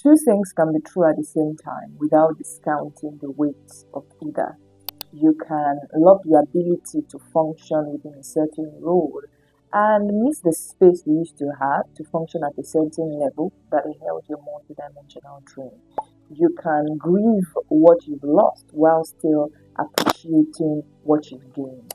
Two things can be true at the same time without discounting the weight of either. You can love the ability to function within a certain role and miss the space you used to have to function at a certain level that held your multidimensional dream. You can grieve what you've lost while still appreciating what you've gained.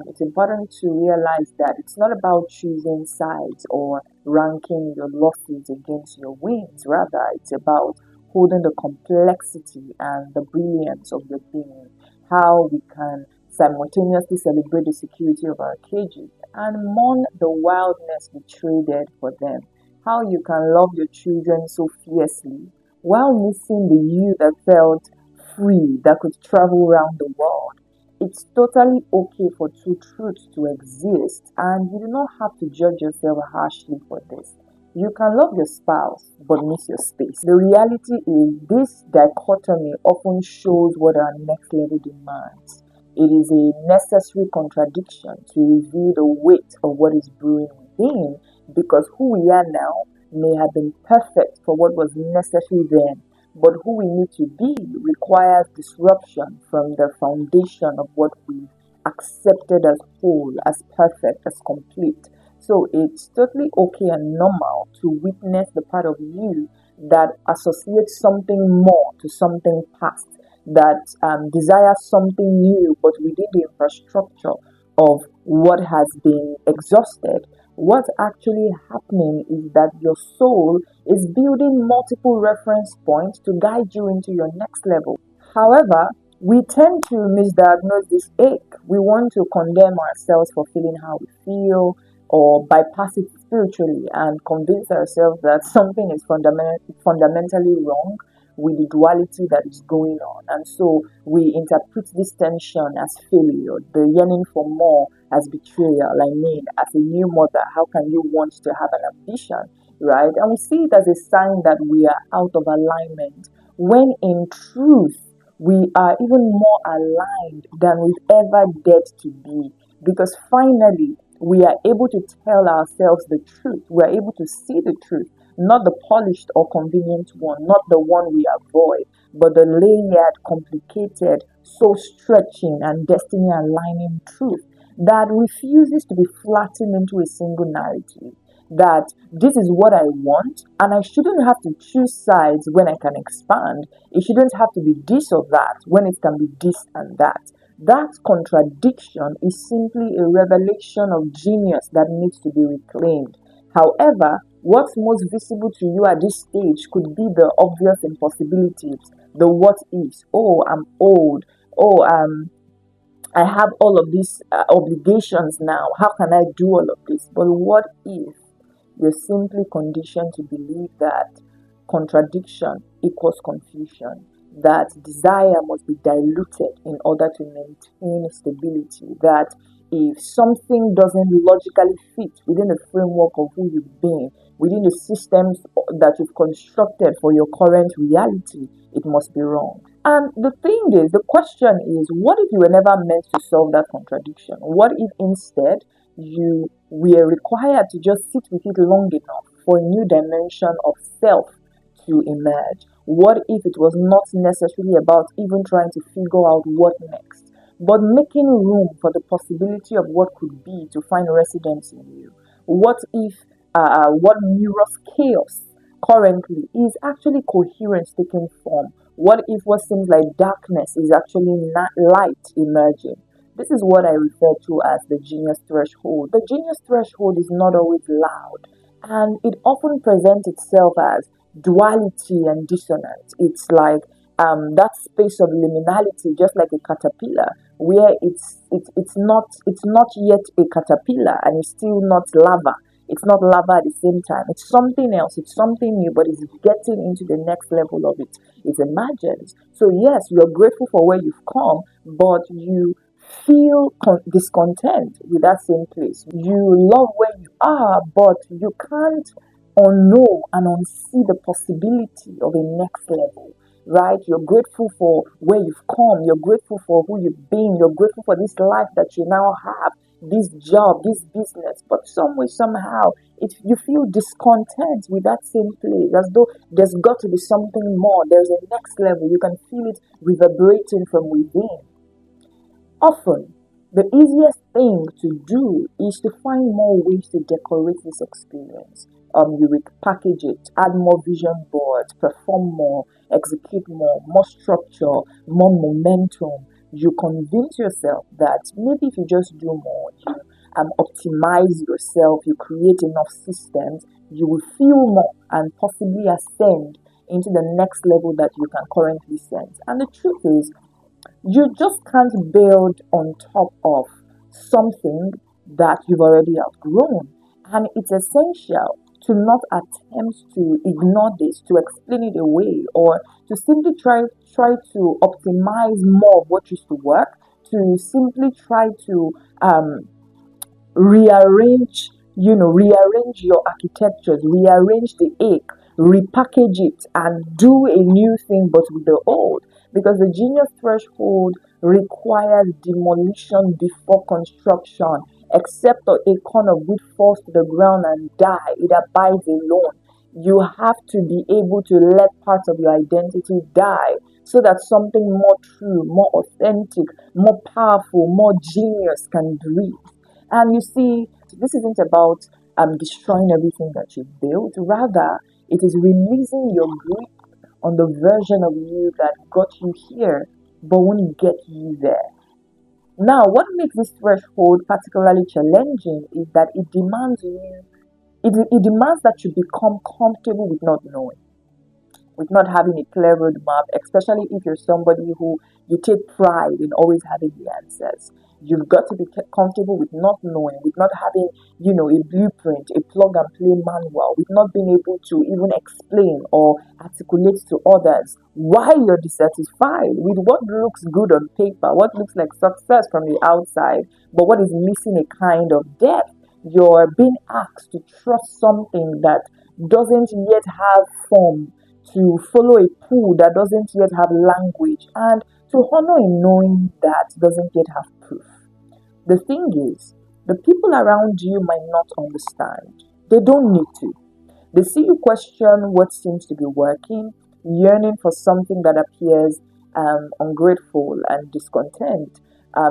It's important to realize that it's not about choosing sides or ranking your losses against your wins. Rather, it's about holding the complexity and the brilliance of your being, how we can simultaneously celebrate the security of our cages and mourn the wildness we traded for them. How you can love your children so fiercely while missing the you that felt free, that could travel around the world. It's totally okay for two truths to exist, and you do not have to judge yourself harshly for this. You can love your spouse but miss your space. The reality is, this dichotomy often shows what our next level demands. It is a necessary contradiction to reveal the weight of what is brewing within, because who we are now may have been perfect for what was necessary then, but who we need to be requires disruption from the foundation of what we accepted as whole, as perfect, as complete. So it's totally okay and normal to witness the part of you that associates something more to something past, that desires something new, but within the infrastructure of what has been exhausted. What's actually happening is that your soul is building multiple reference points to guide you into your next level. However, we tend to misdiagnose this ache. We want to condemn ourselves for feeling how we feel or bypass it spiritually and convince ourselves that something is fundamentally wrong with the duality that is going on. And so we interpret this tension as failure, the yearning for more as betrayal. I mean, as a new mother, how can you want to have an ambition, right? And we see it as a sign that we are out of alignment, when in truth, we are even more aligned than we've ever dared to be. Because finally, we are able to tell ourselves the truth. We are able to see the truth, not the polished or convenient one, not the one we avoid, but the layered, complicated, soul stretching, and destiny aligning truth that refuses to be flattened into a single narrative. That this is what I want, and I shouldn't have to choose sides when I can expand. It shouldn't have to be this or that when it can be this and that. That contradiction is simply a revelation of genius that needs to be reclaimed. However, what's most visible to you at this stage could be the obvious impossibilities, the what ifs. Oh, I'm old. Oh, I have all of these obligations now. How can I do all of this? But what if you're simply conditioned to believe that contradiction equals confusion, that desire must be diluted in order to maintain stability, that if something doesn't logically fit within the framework of who you've been, within the systems that you've constructed for your current reality, it must be wrong. And the thing is, the question is, what if you were never meant to solve that contradiction? What if instead you were required to just sit with it long enough for a new dimension of self to emerge? What if it was not necessarily about even trying to figure out what next, but making room for the possibility of what could be to find residence in you? What if what mirrors chaos currently is actually coherence taking form? What if what seems like darkness is actually light emerging? This is what I refer to as the genius threshold. The genius threshold is not always loud, and it often presents itself as duality and dissonance. It's like that space of liminality, just like a caterpillar, where it's not yet a caterpillar and it's still not lava. It's not lava at the same time. It's something else. It's something new, but it's getting into the next level of it. It emerges. So yes, you're grateful for where you've come, but you feel discontent with that same place. You love where you are, but you can't unknow and unsee the possibility of a next level, right? You're grateful for where you've come. You're grateful for who you've been. You're grateful for this life that you now have. this job, this business, but some way, somehow, you feel discontent with that same place, as though there's got to be something more. There's a next level. You can feel it reverberating from within. Often, the easiest thing to do is to find more ways to decorate this experience. You repackage it, add more vision boards, perform more, execute more, more structure, more momentum. You convince yourself that maybe if you just do more, you optimize yourself, you create enough systems, you will feel more and possibly ascend into the next level that you can currently sense. And the truth is, you just can't build on top of something that you've already outgrown. And it's essential to not attempt to ignore this, to explain it away, or to simply try to optimize more of what used to work, to simply try to rearrange, rearrange your architectures, rearrange the ache, repackage it, and do a new thing but with the old. Because the genius threshold requires demolition before construction. Except a acorn of wheat falls to the ground and die, it abides alone. You have to be able to let parts of your identity die so that something more true, more authentic, more powerful, more genius can breathe. And you see, this isn't about destroying everything that you've built. Rather, it is releasing your grip on the version of you that got you here but won't get you there. Now, what makes this threshold particularly challenging is that it demands that you become comfortable with not knowing, with not having a clear roadmap, especially if you're somebody who you take pride in always having the answers. You've got to be comfortable with not knowing, with not having, a blueprint, a plug and play manual, with not being able to even explain or articulate to others why you're dissatisfied with what looks good on paper, what looks like success from the outside, but what is missing a kind of depth. You're being asked to trust something that doesn't yet have form, to follow a pool that doesn't yet have language, and to honor a knowing that doesn't yet have proof. The thing is, the people around you might not understand. They don't need to. They see you question what seems to be working, yearning for something that appears ungrateful and discontent,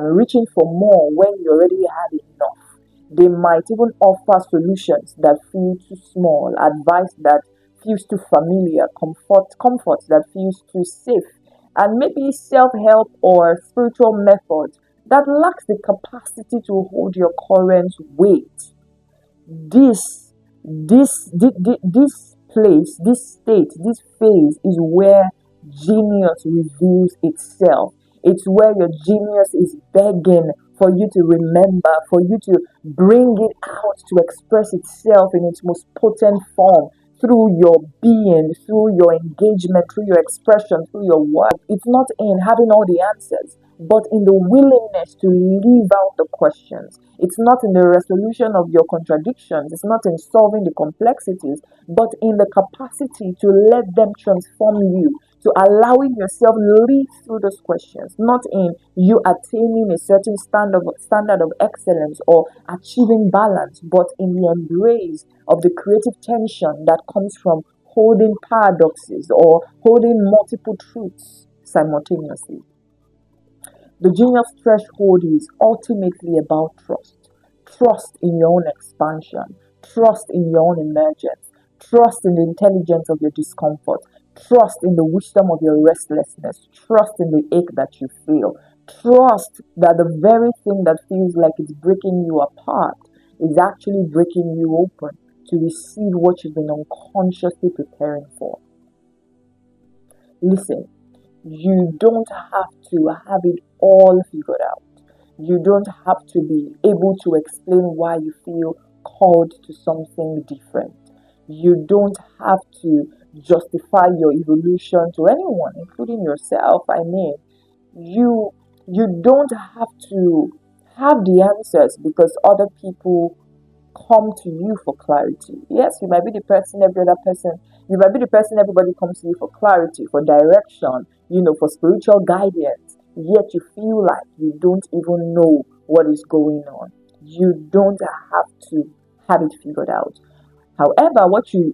reaching for more when you already had enough. They might even offer solutions that feel too small, advice that feels too familiar, comfort that feels too safe, and maybe self-help or spiritual methods that lacks the capacity to hold your current weight. This place, this state, this phase is where genius reveals itself. It's where your genius is begging for you to remember, for you to bring it out to express itself in its most potent form through your being, through your engagement, through your expression, through your work. It's not in having all the answers, but in the willingness to leave out the questions. It's not in the resolution of your contradictions. It's not in solving the complexities, but in the capacity to let them transform you, to allowing yourself live through those questions, not in you attaining a certain standard of excellence or achieving balance, but in the embrace of the creative tension that comes from holding paradoxes or holding multiple truths simultaneously. The genius threshold is ultimately about trust. Trust in your own expansion, trust in your own emergence, trust in the intelligence of your discomfort, trust in the wisdom of your restlessness, trust in the ache that you feel, trust that the very thing that feels like it's breaking you apart is actually breaking you open to receive what you've been unconsciously preparing for. Listen, you don't have to have it all figured out. You don't have to be able to explain why you feel called to something different. You don't have to justify your evolution to anyone, including yourself. I mean, you you don't have to have the answers because other people come to you for clarity. Yes, you might be the person every other person, you might be the person everybody comes to you for clarity, for direction, for spiritual guidance. Yet you feel like you don't even know what is going on. You don't have to have it figured out. However, what you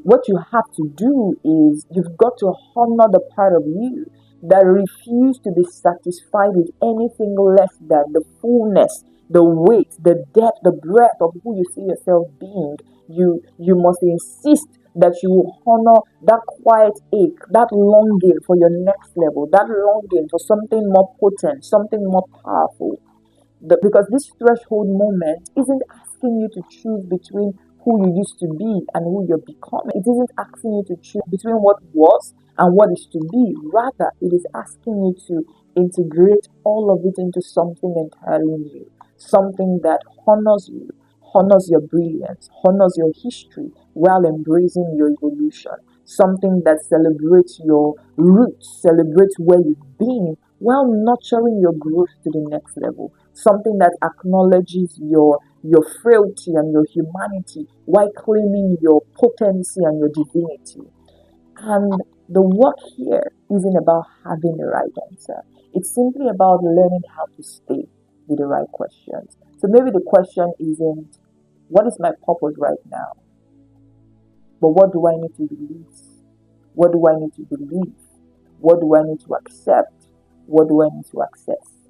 have to do is you've got to honor the part of you that refuse to be satisfied with anything less than the fullness, the weight, the depth, the breadth of who you see yourself being. You must insist that you will honor that quiet ache, that longing for your next level, that longing for something more potent, something more powerful. Because this threshold moment isn't asking you to choose between who you used to be and who you're becoming. It isn't asking you to choose between what was and what is to be. Rather, it is asking you to integrate all of it into something entirely new, something that honors you, honors your brilliance, honors your history while embracing your evolution, something that celebrates your roots, celebrates where you've been while nurturing your growth to the next level, something that acknowledges your frailty and your humanity while claiming your potency and your divinity. And the work here isn't about having the right answer. It's simply about learning how to stay with the right questions. So maybe the question isn't what is my purpose right now, but what do I need to release? What do I need to believe? What do I need to accept? What do I need to access?